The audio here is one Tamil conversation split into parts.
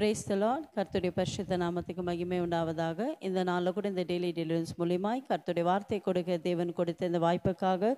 Praise the Lord. கர்த்தருடைய பரிசுத்த நாமத்துக்கு மகிமை உண்டாவதாக. இந்த நாளில் கூட இந்த டெய்லி டெலிவரன்ஸ் மூலியமாய் கர்த்தருடைய வார்த்தை கொடுக்க தேவன் கொடுத்த இந்த வாய்ப்புக்காக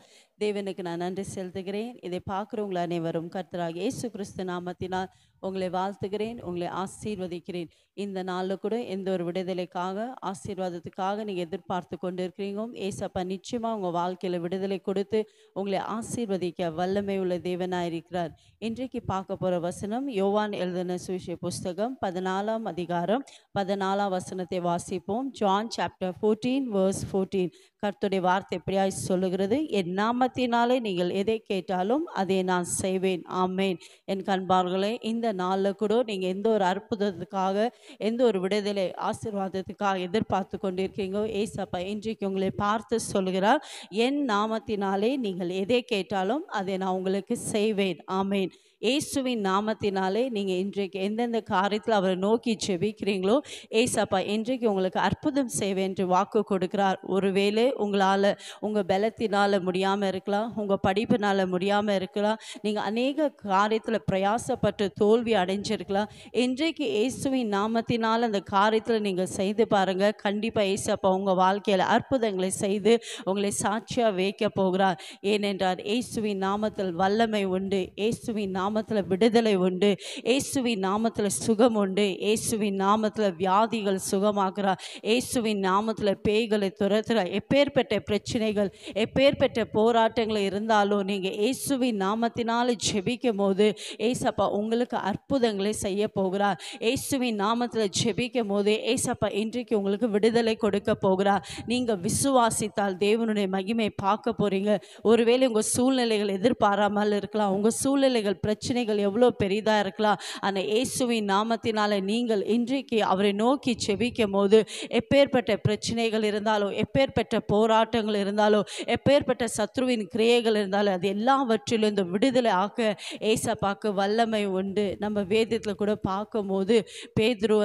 தேவனுக்கு நான் நன்றி செலுத்துகிறேன். இதை பார்க்குறவங்களை அனைவரும் கர்த்தராகிய இயேசு கிறிஸ்து நாமத்தினால் உங்களை வாழ்த்துகிறேன், உங்களை ஆசீர்வதிக்கிறேன். இந்த நாளில் கூட எந்த ஒரு விடுதலைக்காக ஆசீர்வாதத்துக்காக நீங்கள் எதிர்பார்த்து கொண்டு இருக்கிறீங்க. ஏசப்பா நிச்சயமாக உங்கள் வாழ்க்கையில் விடுதலை கொடுத்து உங்களை ஆசீர்வதிக்க வல்லமை உள்ள தேவனாக இருக்கிறார். இன்றைக்கு பார்க்க போகிற வசனம் யோவான் எழுதின சுவிசேஷ புஸ்தகம் 14ஆம் அதிகாரம் 14ஆம் வசனத்தை வாசிப்போம். John chapter 14 verse 14. கர்த்தருடைய வார்த்தை எப்படியாய் சொல்லுகிறது, என் நாமத்தினாலே நீங்கள் எதை கேட்டாலும் அதை நான் செய்வேன். ஆமேன். என் கண்பார்களே, இந்த நாளில் கூட நீங்கள் எந்த ஒரு அற்புதத்துக்காக எந்த ஒரு விடுதலை ஆசீர்வாதத்துக்காக எதிர்பார்த்து கொண்டிருக்கீங்க, ஏசப்பா இன்றைக்கு உங்களை பார்த்து சொல்கிறார், என் நாமத்தினாலே நீங்கள் எதை கேட்டாலும் அதை நான் உங்களுக்கு செய்வேன். ஆமேன். இயேசுவின் நாமத்தினாலே நீங்கள் இன்றைக்கு எந்தெந்த காரியத்தில் அவரை நோக்கி செபிக்கிறீங்களோ ஏசப்பா இன்றைக்கு உங்களுக்கு அற்புதம் செய்வேன் என்று வாக்கு கொடுக்கிறார். ஒருவேளை உங்களால் உங்கள் பலத்தினால் முடியாமல் இருக்கலாம், உங்கள் படிப்பினால் முடியாமல் இருக்கலாம், நீங்கள் அநேக காரியத்தில் பிரயாசப்பட்டு தோல்வி அடைஞ்சிருக்கலாம். இன்றைக்கு இயேசுவின் நாமத்தினால் அந்த காரியத்தில் நீங்கள் செய்து பாருங்கள். கண்டிப்பாக ஏசப்பா உங்கள் வாழ்க்கையில் அற்புதங்களை செய்து உங்களை சாட்சியாக வைக்க போகிறார். ஏனென்றால் இயேசுவின் நாமத்தில் வல்லமை உண்டு, இயேசுவின் நாமத்தில் விடுதலை உண்டு, இயேசுவின் நாமத்தில் சுகம் உண்டு, இயேசுவின் நாமத்தில் வியாதிகள் சுகமாக்குறார், இயேசுவின் நாமத்தில் பேய்களை துரத்துறார். எப்பேற்பட்ட பிரச்சனைகள் எப்பேற்பட்ட போராட்டங்கள் இருந்தாலும் நீங்கள் இயேசுவின் நாமத்தினால் ஜெபிக்கும் போது ஏசப்பா உங்களுக்கு அற்புதங்களை செய்ய போகிறார். இயேசுவின் நாமத்தில் ஜெபிக்கும் போது ஏசப்பா இன்றைக்கு உங்களுக்கு விடுதலை கொடுக்க போகிறார். நீங்கள் விசுவாசித்தால் தேவனுடைய மகிமை பார்க்க போறீங்க. ஒருவேளை உங்கள் சூழ்நிலைகள் எதிர்பாராமல் இருக்கலாம், உங்கள் சூழ்நிலைகள் பிரச்சனைகள் எவ்வளோ பெரிதாக இருக்கலாம். ஆனால் இயேசுவின் நாமத்தினால நீங்கள் இன்றைக்கு அவரை நோக்கி செபிக்கும் போது எப்பேற்பட்ட பிரச்சனைகள் இருந்தாலும், எப்பேற்பட்ட போராட்டங்கள் இருந்தாலும், எப்பேற்பட்ட சத்ருவின் கிரியைகள் இருந்தாலும் அது எல்லாவற்றிலும் இந்த விடுதலை ஆக்க ஏசப்பாக்கு வல்லமை உண்டு. நம்ம வேதத்தில் கூட பார்க்கும்போது பேதுரு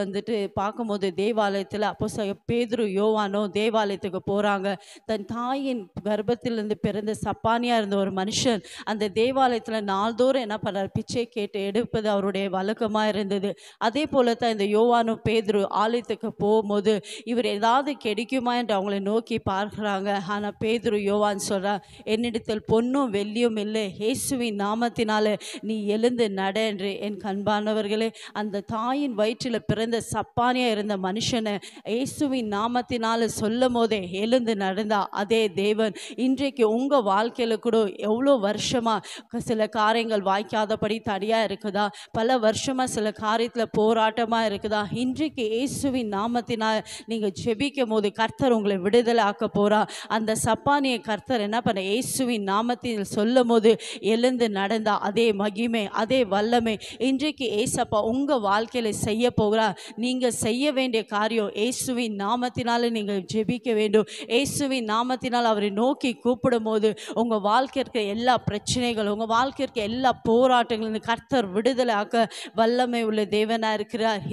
பார்க்கும்போது தேவாலயத்தில் அப்போஸ்தலர் பேதுரு யோவானோ தேவாலயத்துக்கு போகிறாங்க. தன் தாயின் கர்ப்பத்திலிருந்து பிறந்த சப்பானியாக இருந்த ஒரு மனுஷன் அந்த தேவாலயத்தில் நாள்தோறும் என்ன பண்ணார், பிச்சை கேட்டு எடுப்பது அவருடைய வழக்கமாக இருந்தது. அதே போல தான் இந்த யோவானும் பேதுரு ஆலயத்துக்கு போகும்போது இவர் ஏதாவது கிடைக்குமா என்று அவங்களை நோக்கி பார்க்குறாங்க. ஆனால் பேதுரு யோவான் சொல்கிறார், என்னிடத்தில் பொன்னும் வெள்ளியும் இல்லை, இயேசுவின் நாமத்தினால நீ எழுந்து நட என்று. என் கண்பானவர்களே, அந்த தாயின் வயிற்றில் பிறந்த சப்பானியாக இருந்த மனுஷனை இயேசுவின் நாமத்தினால சொல்லும் போதே எழுந்து நடந்தா அதே தேவன் இன்றைக்கு உங்கள் வாழ்க்கையில் கூட எவ்வளோ வருஷமாக சில காரியங்கள் வாய்க்காதபடி தடையாக இருக்குதா, பல வருஷமாக சில காரியத்தில் போராட்டமாக இருக்குதா, இன்றைக்கு இயேசுவின் நாமத்தினால் நீங்கள் ஜெபிக்கும் போது கர்த்தர் உங்களை விடுதலை ஆக்க போகிறா. அந்த சப்பானியை கர்த்தர் என்ன பண்ண இயேசுவின் நாமத்தில் சொல்லும் போது எழுந்து நடந்தா அதே மகிமை அதே வல்லமை இன்றைக்கு ஏசப்பா உங்கள் வாழ்க்கையில் செய்ய போகிறா. நீங்கள் செய்ய வேண்டிய காரியம் இயேசுவின் நாமத்தினால நீங்கள் ஜெபிக்க வேண்டும். இயேசுவின் நாமத்தினால் அவரை நோக்கி கூப்பிடும் போது உங்கள் வாழ்க்கைக்கு எல்லா பிரச்சனைகளும் உங்கள் வாழ்க்கைக்கு எல்லா போராட்டங்களும் கர்த்தர் விடுதலை ஆக்க வல்லமை உள்ள தேவனாக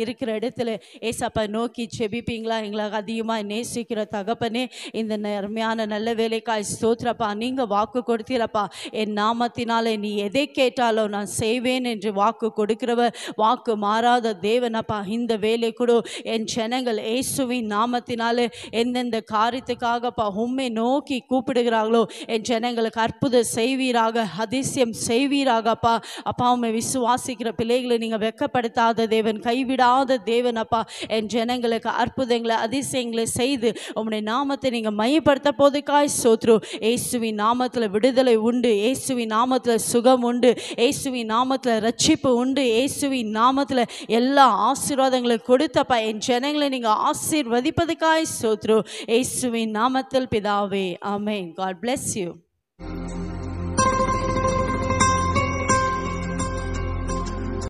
இருக்கிற இடத்துல ஏசப்பா நோக்கி ஜெபிப்பீங்களா? எங்களுக்கு அதிகமாக நேசிக்கிற தகப்பனே, இந்த அருமையான நல்ல வேலைக்காய் ஸ்தோத்திரப்பா. நீங்கள் வாக்கு கொடுத்தீரப்பா, என் நாமத்தினாலே நீ எதை கேட்டாலும் நான் செய்வேன் என்று வாக்கு கொடுக்கிறவர், வாக்கு மாறாத தேவனப்பா. இந்த வேலை கூட என் ஜனங்கள் இயேசுவின் நாமத்தினாலே எந்தெந்த காரியத்துக்காகப்பா உம்மை நோக்கி கூப்பிடுகிறார்களோ என் ஜனங்களுக்கு அற்புதம் செய்வீராக, அதிசயம் செய்வீராகப்பா. அப்பா உம்மை விசுவாசிக்கிற பிள்ளைகளை நீங்கள் வெட்கப்படுத்தாத தேவன், கைவிடாத தேவன் அப்பா. என் ஜனங்களுக்கு அற்புதங்களை அதிசயங்களை செய்து உம்முடைய நாமத்தை நீங்கள் மையப்படுத்த போதுக்காய் சோத்ரு. இயேசுவின் நாமத்தில் விடுதலை உண்டு, இயேசுவின் நாமத்தில் சுகம் உண்டு, இயேசுவின் நாமத்தில் ரட்சிப்பு உண்டு, இயேசுவின் நாமத்தில் எல்லா ஆசீர்வாதங்களும் கொடுத்தப்பா. என் ஜனங்களை நீங்கள் ஆசீர்வதிப்பதுக்காய் சோத்ரு. இயேசுவின் நாமத்தில் பிதாவே, ஆமென். God bless you.